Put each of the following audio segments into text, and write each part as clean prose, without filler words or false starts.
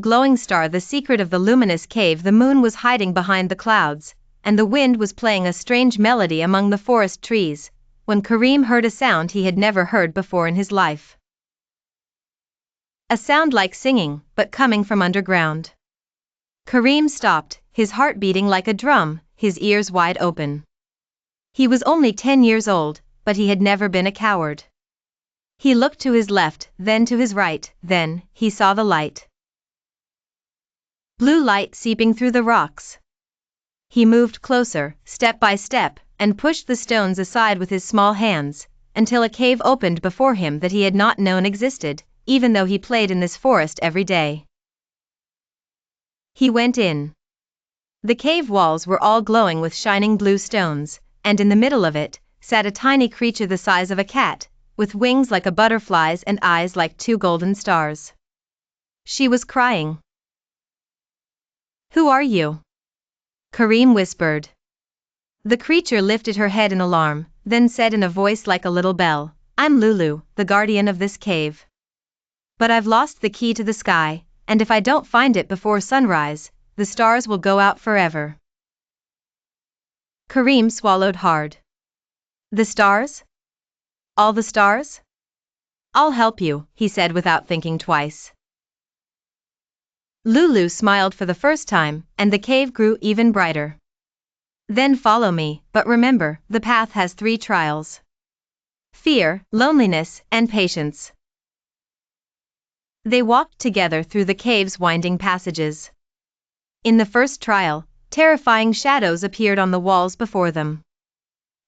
glowing star, the secret of the luminous cave. The moon was hiding behind the clouds, and the wind was playing a strange melody among the forest trees, when Karim heard a sound he had never heard before in his life. A sound like singing, but coming from underground. Karim stopped, his heart beating like a drum, his ears wide open. He was only 10 years old, but he had never been a coward. He looked to his left, then to his right, then he saw the light. Blue light seeping through the rocks. He moved closer, step by step, and pushed the stones aside with his small hands, until a cave opened before him that he had not known existed, even though he played in this forest every day. He went in. The cave walls were all glowing with shining blue stones, and in the middle of it sat a tiny creature the size of a cat, with wings like a butterfly's and eyes like 2 golden stars. She was crying. "Who are you?" Karim whispered. The creature lifted her head in alarm, then said in a voice like a little bell, "I'm Lulu, the guardian of this cave. But I've lost the key to the sky, and if I don't find it before sunrise, the stars will go out forever." Karim swallowed hard. "The stars? All the stars?" "I'll help you," he said without thinking twice. Lulu smiled for the first time, and the cave grew even brighter. "Then follow me, but remember, the path has 3 trials: fear, loneliness, and patience." They walked together through the cave's winding passages. In the first trial, terrifying shadows appeared on the walls before them.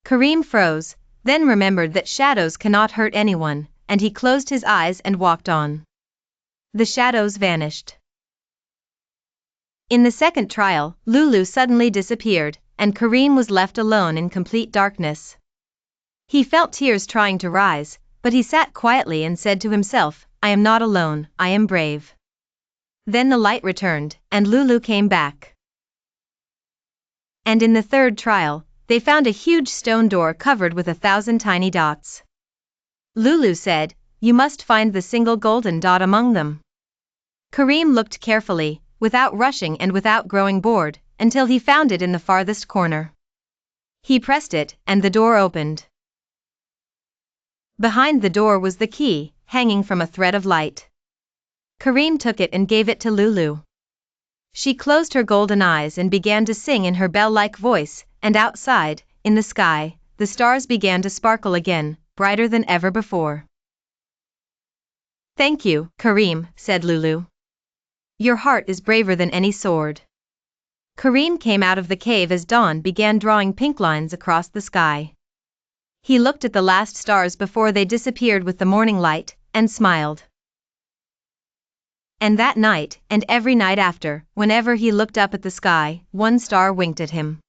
Karim froze, then remembered that shadows cannot hurt anyone, and he closed his eyes and walked on. The shadows vanished. In the second trial, Lulu suddenly disappeared, and Karim was left alone in complete darkness. He felt tears trying to rise, but he sat quietly and said to himself, "I am not alone, I am brave." Then the light returned, and Lulu came back. And in the third trial, they found a huge stone door covered with 1,000 tiny dots. Lulu said, "You must find the single golden dot among them." Karim looked carefully, without rushing and without growing bored, until he found it in the farthest corner. He pressed it, and the door opened. Behind the door was the key, hanging from a thread of light. Karim took it and gave it to Lulu. She closed her golden eyes and began to sing in her bell-like voice, and outside, in the sky, the stars began to sparkle again, brighter than ever before. "Thank you, Karim," said Lulu. "Your heart is braver than any sword." Karim came out of the cave as dawn began drawing pink lines across the sky. He looked at the last stars before they disappeared with the morning light, and smiled. And that night, and every night after, whenever he looked up at the sky, 1 star winked at him.